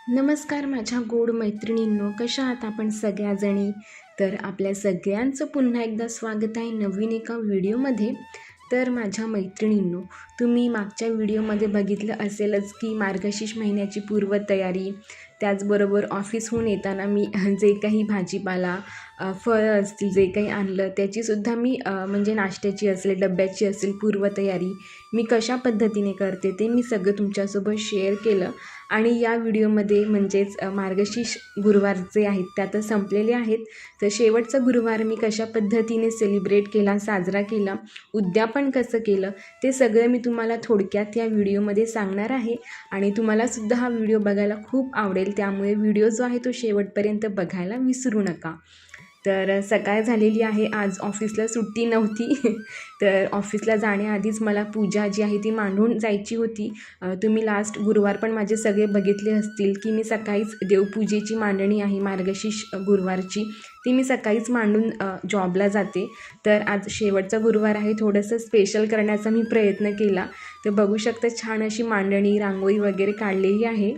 नमस्कार माझ्या गोड मैत्रिणींनो, कशा आहात आपण सगळ्याजणी. तर आपल्या सगळ्यांचं पुन्हा एकदा स्वागत आहे नवीन एका व्हिडिओमध्ये. तर माझ्या मैत्रिणींनो, तुम्ही मागच्या व्हिडिओमध्ये बघितलं असेलच की मार्गशीर्ष महिन्याची पूर्वतयारी, त्याचबरोबर ऑफिसहून येताना मी जे काही भाजीपाला फळं असतील जे काही आणलं त्याचीसुद्धा मी म्हणजे नाश्त्याची असेल डब्याची असेल पूर्वतयारी मी कशा पद्धतीने करते ते मी सगळं तुमच्यासोबत शेअर केलं. आणि या व्हिडिओमध्ये म्हणजेच मार्गशीर्ष गुरुवार जे आहेत ते आता संपलेले आहेत. तर शेवटचा गुरुवार मी कशा पद्धतीने सेलिब्रेट केला, साजरा केला, उद्यापन कसं केलं ते सगळं मी तुम्हाला थोडक्यात या व्हिडिओमध्ये सांगणार आहे. आणि तुम्हालासुद्धा हा व्हिडिओ बघायला खूप आवडेल, त्यामुळे व्हिडिओ जो आहे तो शेवटपर्यंत बघायला विसरू नका. तर सकाळ झालेली आहे, आज ऑफिसला सुट्टी नव्हती. तर ऑफिसला जाण्याआधीच मला पूजा जी आहे ती मांडून जायची होती. तुम्ही लास्ट गुरुवार पण माझे सगळे बघितले असतील की मी सकाळीच देवपूजेची मांडणी आहे मार्गशीर्ष गुरुवारची, ती मी सकाळीच मांडून जॉबला जाते. तर आज शेवटचा गुरुवार आहे, थोडंसं स्पेशल करण्याचा मी प्रयत्न केला. तर बघू शकता छान अशी मांडणी रांगोळी वगैरे काढलेली आहे.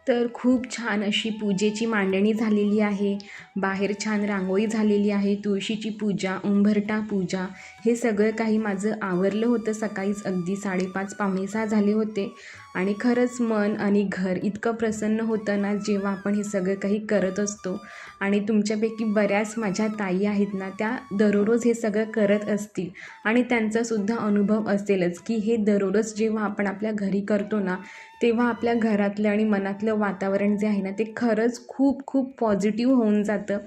तर खूप छान अशी पूजेची मांडणी झालेली आहे. बाहेर छान रांगोळी झालेली आहे, तुळशीची पूजा, उंबरठा पूजा हे सगळं काही माझं आवरलं होतं. सकाळीच अगदी 5:30 पावणे 6 झाले होते. आणि खरंच मन आणि घर इतकं प्रसन्न होतं ना जेव्हा आपण हे सगळं काही करत असतो. आणि तुमच्यापैकी बऱ्याच माझ्या ताई आहेत ना, त्या दररोज हे सगळं करत असतील आणि त्यांचासुद्धा अनुभव असेलच की हे दररोज जेव्हा आपण आपल्या घरी करतो ना, तेव्हा आपल्या घरातलं आणि मनातलं वातावरण जे आहे ना ते खरंच खूप खूप पॉझिटिव्ह होऊन जातं.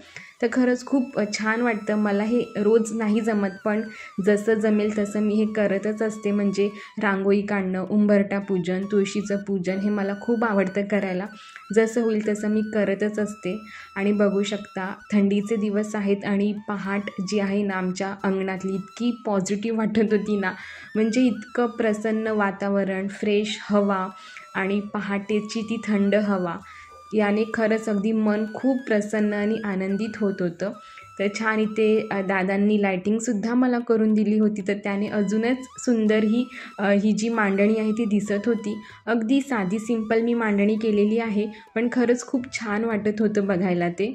तर खरंच खूप छान वाटतं. मला हे रोज नाही जमत, पण जसं जमेल तसं मी हे करतच असते. म्हणजे रांगोळी काढणं, उंबरठा पूजन, तुळशीचं पूजन हे मला खूप आवडतं करायला. जसं होईल तसं मी करतच असते. आणि बघू शकता थंडीचे दिवस आहेत आणि पहाट जी आहे ना आमच्या अंगणातली इतकी पॉझिटिव्ह वाटत होती ना, म्हणजे इतकं प्रसन्न वातावरण, फ्रेश हवा आणि पहाटेची ती थंड हवा याने खरंच अगदी मन खूप प्रसन्न आणि आनंदित होत होतं. तर छान इथे दादांनी लायटिंगसुद्धा मला करून दिली होती, तर त्याने अजूनच सुंदर ही जी मांडणी आहे ती दिसत होती. अगदी साधी सिंपल मी मांडणी केलेली आहे, पण खरंच खूप छान वाटत होतं बघायला ते.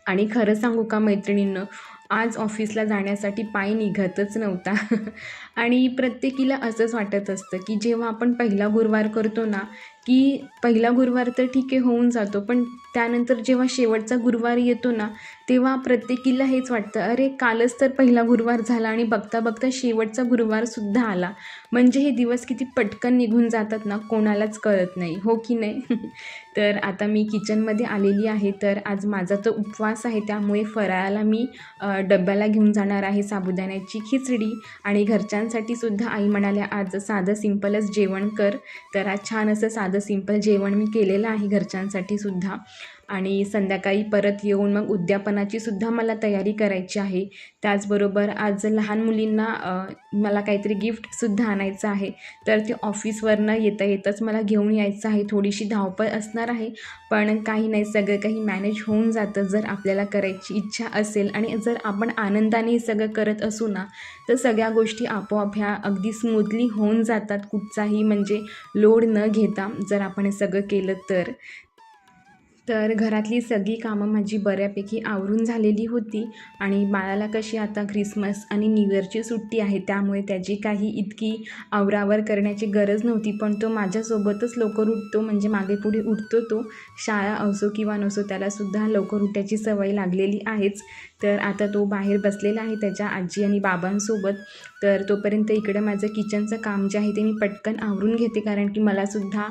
आणि खरं सांगू का मैत्रिणींनो, आज ऑफिसला जाण्यासाठी पाय निघतच नव्हता. आणि प्रत्येकीला असंच वाटत असतं की जेव्हा आपण पहिला गुरुवार करतो ना, की पहिला गुरुवार तर ठीक आहे होऊन जातो, पण त्यानंतर जेव्हा शेवटचा गुरुवार येतो ना, तेव्हा प्रत्येकीला हेच वाटतं, अरे कालच तर पहिला गुरुवार झाला आणि बघता बघता शेवटचा गुरुवारसुद्धा आला. म्हणजे हे दिवस किती पटकन निघून जातात ना, कोणालाच कळत नाही, हो की नाही? तर आता मी किचनमध्ये आलेली आहे. तर आज माझा तो उपवास आहे, त्यामुळे फराळाला मी डब्याला घेऊन जाणार आहे साबुदाण्याची खिचडी. आणि घरच्यांसाठी सुद्धा आई म्हणाल्या आज साधं सिंपलच जेवण कर. तर आज छान असं साधं सिंपल जेवण मी केलेलं आहे घरच्यांसाठी सुद्धा. आणि संध्याकाळी परत येऊन मग उद्यापनाची सुद्धा मला तयारी करायची आहे. त्याचबरोबर आज लहान मुलींना मला काहीतरी गिफ्टसुद्धा आणायचं आहे. तर ते ऑफिसवरनं येता येताच मला घेऊन यायचं आहे. थोडीशी धावपळ असणार आहे, पण काही नाही, सगळं काही मॅनेज होऊन जातं जर आपल्याला करायची इच्छा असेल आणि जर आपण आनंदाने हे सगळं करत असू ना, तर सगळ्या गोष्टी आपोआप ह्या अगदी स्मूथली होऊन जातात. कुठचाही म्हणजे लोड न घेता जर आपण हे सगळं केलं तर. तर घरातली सगळी कामं माझी बऱ्यापैकी आवरून झालेली होती. आणि बाळाला कशी आता ख्रिसमस आणि न्यू इयरची सुट्टी आहे, त्यामुळे त्याची काही इतकी आवरावर करण्याची गरज नव्हती. पण तो माझ्यासोबतच लवकर उठतो, म्हणजे मागे पुढे उठतो तो. शाळा असो किंवा नसो त्यालासुद्धा लवकर उठायची सवय लागलेली आहेच. तर आता तो बाहेर बसलेला आहे त्याच्या आजी आणि बाबांसोबत. तर तोपर्यंत इकडं माझं किचनचं काम जे आहे ते मी पटकन आवरून घेते, कारण की मलासुद्धा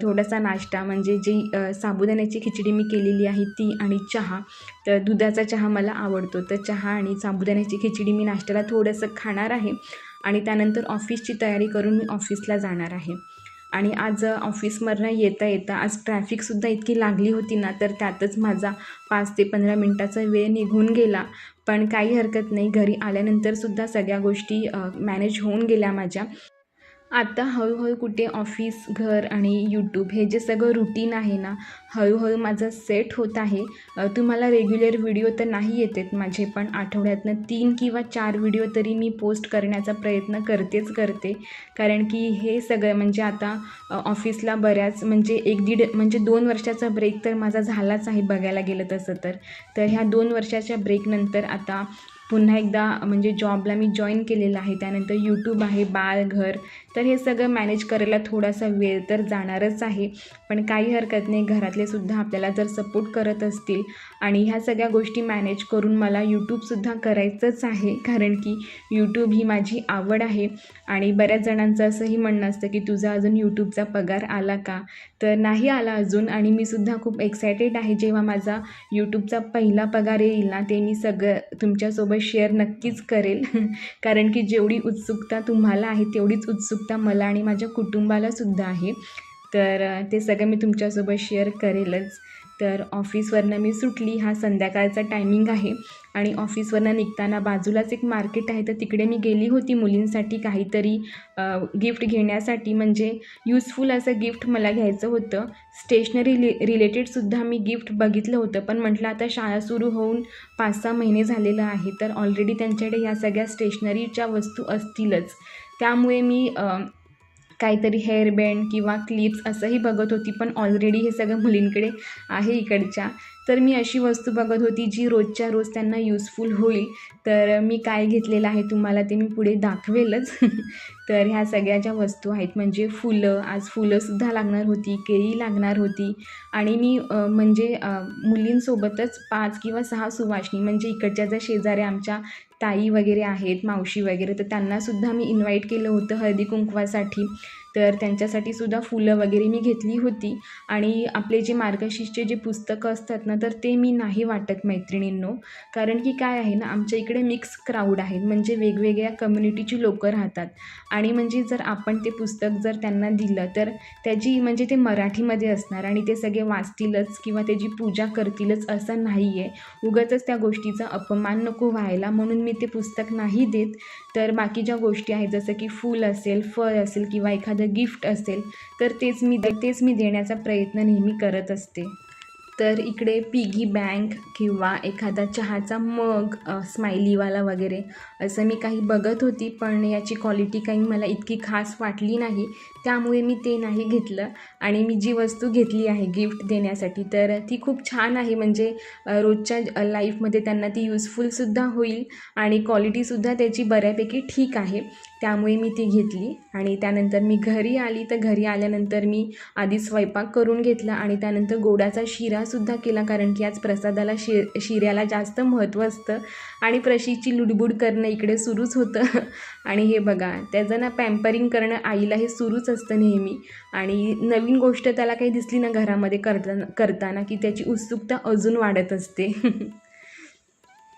थोडासा नाश्ता म्हणजे जी साबुदाण्याची खिचडी मी केलेली आहे ती आणि चहा. तर दुधाचा चहा मला आवडतो, तर चहा आणि साबुदाण्याची खिचडी मी नाश्त्याला थोडंसं खाणार आहे आणि त्यानंतर ऑफिसची तयारी करून मी ऑफिसला जाणार आहे. आणि आज ऑफिसमधनं येता येता आज ट्रॅफिकसुद्धा इतकी लागली होती ना, तर त्यातच माझा 5 ते 15 मिनटाचा वेळ निघून गेला. पण काही हरकत नाही, घरी आल्यानंतरसुद्धा सगळ्या गोष्टी मॅनेज होऊन गेल्या माझ्या. आता हळूहळू कुठे ऑफिस, घर आणि यूट्यूब हे जे सगळं रुटीन आहे ना, हळूहळू माझं सेट होत आहे. तुम्हाला रेग्युलर व्हिडिओ तर नाही येत आहेत माझे, पण आठवड्यातनं 3 किंवा 4 व्हिडिओ तरी मी पोस्ट करण्याचा प्रयत्न करते. कारण की हे सगळं म्हणजे आता ऑफिसला बऱ्याच म्हणजे 1-1.5 म्हणजे 2 वर्षाचा ब्रेक तर माझा झालाच आहे बघायला गेलं तसं तर. तर ह्या 2 वर्षाच्या ब्रेकनंतर आता पुन्हा एकदा म्हणजे जॉबला मी जॉईन केलेलं आहे. त्यानंतर यूट्यूब आहे, बाळ, घर, तर हे सगळं मॅनेज करायला थोडासा वेळ तर जाणारच आहे. पण काही हरकत नाही, घरातलेसुद्धा आपल्याला जर सपोर्ट करत असतील आणि ह्या सगळ्या गोष्टी मॅनेज करून मला यूट्यूबसुद्धा करायचंच आहे. कारण की यूट्यूब ही माझी आवड आहे. आणि बऱ्याच जणांचं असंही म्हणणं असतं की तुझा अजून यूट्यूबचा पगार आला का? तर नाही आला अजून आणि मी सुद्धा खूप एक्सायटेड आहे. जेव्हा माझा यूट्यूबचा पहिला पगार येईल ना, ते मी सगळं तुमच्यासोबत शेअर नक्कीच करेल. कारण की जेवढी उत्सुकता तुम्हाला आहे तेवढीच उत्सुकता मला आणि माझ्या कुटुंबालासुद्धा आहे. तर ते सगळं मी तुमच्यासोबत शेअर करेलच. तर ऑफिसवरनं मी सुटली, हा संध्याकाळचा टायमिंग आहे आणि ऑफिसवरनं निघताना बाजूलाच एक मार्केट आहे, तर तिकडे मी गेली होती मुलींसाठी काहीतरी गिफ्ट घेण्यासाठी. म्हणजे युजफुल असं गिफ्ट मला घ्यायचं होतं. स्टेशनरी रिलेटेडसुद्धा मी गिफ्ट बघितलं होतं, पण म्हटलं आता शाळा सुरू होऊन 5-6 महिने झालेलं आहे, तर ऑलरेडी त्यांच्याकडे ह्या सगळ्या स्टेशनरीच्या वस्तू असतीलच. त्यामुळे मी काहीतरी हेअरबँड किंवा क्लिप्स असंही बघत होती, पण ऑलरेडी हे सगळं मुलींकडे आहे इकडच्या. तर मी अशी वस्तू बघत होती जी रोजच्या रोज त्यांना युजफुल होईल. तर मी काय घेतलेलं आहे तुम्हाला ते मी पुढे दाखवेलच. तर ह्या सगळ्या ज्या वस्तू आहेत म्हणजे फुलं, आज फुलंसुद्धा लागणार होती, केळी लागणार होती आणि मी म्हणजे मुलींसोबतच 5 किंवा 6 सुवासिनी म्हणजे इकडच्या ज्या शेजारी आमच्या ताई वगैरे आहेत, मावशी वगैरे, तर त्यांनासुद्धा मी इन्व्हाइट केलं होतं हळदी कुंकवासाठी. तर त्यांच्यासाठीसुद्धा फुलं वगैरे मी घेतली होती. आणि आपले जे मार्गशीर्षचे जे पुस्तकं असतात ना, तर ते मी नाही वाटत मैत्रिणींनो. कारण की काय आहे ना, आमच्या इकडे मिक्स क्राऊड आहेत, म्हणजे वेगवेगळ्या कम्युनिटीची लोकं राहतात. आणि म्हणजे जर आपण ते पुस्तक जर त्यांना दिलं तर त्याची म्हणजे ते मराठीमध्ये असणार आणि ते सगळे वाचतीलच किंवा त्याची पूजा करतीलच असं नाही आहे. उगाचच त्या गोष्टीचा अपमान नको व्हायला म्हणून मी ते पुस्तक नाही देत. तर बाकी ज्या गोष्टी आहेत जसं की फूल असेल, फळ असेल किंवा एखादं गिफ्ट असेल तर तेच मी देण्याचा प्रयत्न नेहमी करत असते. तर इकडे पिगी बँक किंवा एखादा चहाचा मग स्माइलीवाला वगैरे असं मी काही बघत होती, पण याची क्वालिटी काही मला इतकी खास वाटली नाही, त्यामुळे मी ते नाही घेतलं. आणि मी जी वस्तू घेतली आहे गिफ्ट देण्यासाठी तर ती खूप छान आहे. म्हणजे रोजच्या लाईफमध्ये त्यांना ती युजफुलसुद्धा होईल आणि क्वालिटीसुद्धा त्याची बऱ्यापैकी ठीक आहे, त्यामुळे मी ती घेतली. आणि त्यानंतर मी घरी आली, तर घरी आल्यानंतर मी आधी स्वयंपाक करून घेतला आणि त्यानंतर गोडाचा शिरासुद्धा केला. कारण की आज प्रसादाला शिऱ्याला जास्त महत्त्व असतं आणि प्रशीची लुडबुड करणं इकडे सुरूच होतं. आणि हे बघा, त्याचं ना पॅम्परिंग करणं आईला हे सुरूच असतं नेहमी. आणि नवीन गोष्ट त्याला काही दिसली ना घरामध्ये करताना की त्याची उत्सुकता अजून वाढत असते.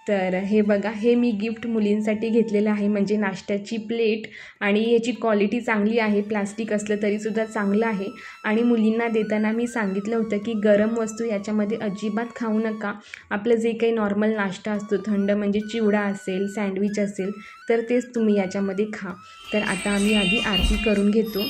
तर हे बघा, हे मी गिफ्ट मुलींसाठी घेतलेलं आहे, म्हणजे नाश्त्याची प्लेट. आणि याची क्वालिटी चांगली आहे, प्लास्टिक असलं तरीसुद्धा चांगलं आहे. आणि मुलींना देताना मी सांगितलं होतं की गरम वस्तू याच्यामध्ये अजिबात खाऊ नका. आपलं जे काही नॉर्मल नाश्ता असतो थंड म्हणजे चिवडा असेल, सँडविच असेल, तर तेच तुम्ही याच्यामध्ये खा. तर आता आम्ही आधी आरती करून घेतो.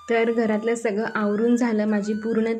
तर घरातलं सगळं आवरून झालं, माझी पूर्ण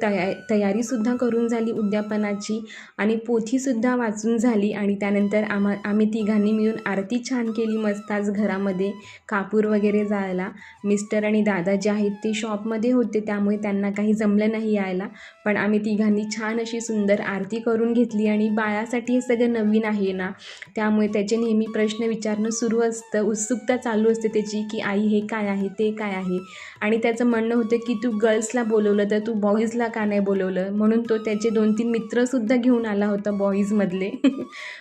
तयारीसुद्धा करून झाली उद्यापनाची आणि पोथीसुद्धा वाचून झाली. आणि त्यानंतर आम्ही तिघांनी मिळून आरती छान केली मस्त आज घरामध्ये, कापूर वगैरे जाळला. मिस्टर आणि दादा जे आहेत ते शॉपमध्ये होते, त्यामुळे त्यांना काही जमलं नाही यायला, पण आम्ही तिघांनी छान अशी सुंदर आरती करून घेतली. आणि बाळासाठी हे सगळं नवीन आहे ना, त्यामुळे त्याचे नेहमी प्रश्न विचारणं सुरू असतं, उत्सुकता चालू असते त्याची की आई हे काय आहे, ते काय आहे. आणि त्याचं म्हणणं होतं की तू गर्ल्सला बोलवलं तर तू बॉईजला का नाही बोलवलं, म्हणून तो त्याचे 2-3 मित्रसुद्धा घेऊन आला होता बॉईजमधले.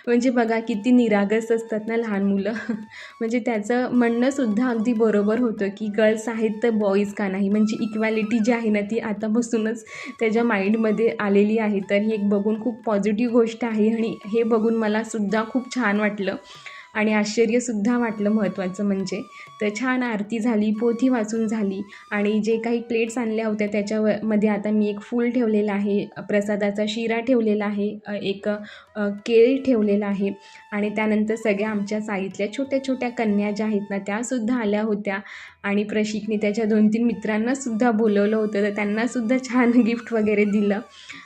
म्हणजे बघा किती निरागस असतात ना लहान मुलं. म्हणजे त्याचं म्हणणंसुद्धा अगदी बरोबर होतं की गर्ल्स आहेत तर बॉईज का नाही, म्हणजे इक्वॅलिटी जी आहे ना ती आतापासूनच त्याच्या माइंडमध्ये आलेली आहे. तर ही एक बघून खूप पॉझिटिव्ह गोष्ट आहे आणि हे बघून मलासुद्धा खूप छान वाटलं आणि आश्चर्यसुद्धा वाटलं महत्त्वाचं म्हणजे. तर छान आरती झाली, पोथी वाचून झाली आणि जे काही प्लेट्स आणल्या होत्या त्याच्यामध्ये आता मी एक फूल ठेवलेलं आहे, प्रसादाचा शिरा ठेवलेला आहे, एक केळ ठेवलेला आहे आणि त्यानंतर सगळ्या आमच्या साईतल्या छोट्या छोट्या कन्या ज्या आहेत ना त्यासुद्धा आल्या होत्या आणि प्रशिकने त्याच्या 2-3 मित्रांनासुद्धा बोलवलं होतं, तर त्यांनासुद्धा छान गिफ्ट वगैरे दिलं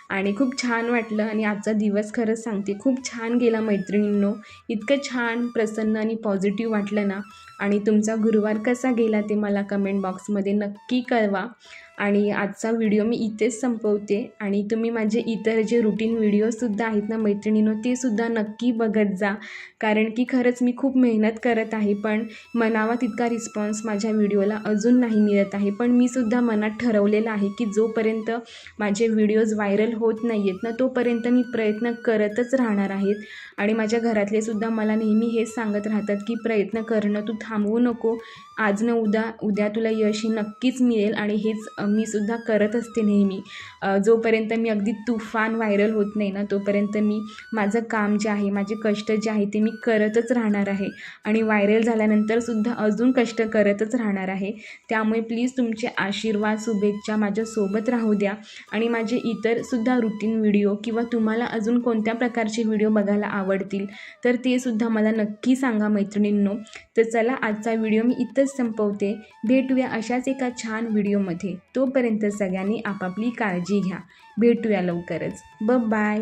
आणि खूप छान वाटलं. आणि आजचा दिवस खरंच सांगते खूप छान गेला मैत्रिणींनो. इतकं छान प्रसन्न आणि पॉझिटिव्ह वाटलं ना. आणि तुमचा गुरुवार कसा गेला ते मला कमेंट बॉक्समध्ये नक्की कळवा. आणि आजचा व्हिडिओ मी इथेच संपवते आणि तुम्ही माझे इतर जे रुटीन व्हिडिओसुद्धा आहेत ना मैत्रिणींनो ते सुद्धा नक्की बघत जा, कारण की खरंच मी खूप मेहनत करत आहे पण मनावा तितका रिस्पॉन्स माझ्या व्हिडिओला अजून नाही मिळत आहे. पण मी सुद्धा मनात ठरवलेलं आहे की जोपर्यंत माझे व्हिडिओज व्हायरल होत नाही आहेत ना तोपर्यंत मी प्रयत्न करतच राहणार आहेत. आणि माझ्या घरातले सुद्धा मला नेहमी हेच सांगत राहतात की प्रयत्न करणं तू थांबवू नको, आज न उद्या तुला यश हे नक्कीच मिळेल. आणि हेच मी सुद्धा करत असते नेहमी. जोपर्यंत मी अगदी तुफान व्हायरल होत नाही ना तोपर्यंत मी माझं काम जे आहे, माझे कष्ट जे आहे ते मी करतच राहणार आहे आणि व्हायरल झाल्यानंतरसुद्धा अजून कष्ट करतच राहणार आहे. त्यामुळे प्लीज तुमचे आशीर्वाद, शुभेच्छा माझ्यासोबत राहू द्या आणि माझे इतरसुद्धा रुटीन व्हिडिओ किंवा तुम्हाला अजून कोणत्या प्रकारचे व्हिडिओ बघायला आवडतील तर ते सुद्धा मला नक्की सांगा मैत्रिणींनो. तर चला आजचा व्हिडिओ मी इथंच संपवते. भेटूया अशाच एका छान व्हिडिओमध्ये. तोपर्यंत सगळ्यांनी आपापली काळजी घ्या. भेटूया लवकरच. बाय.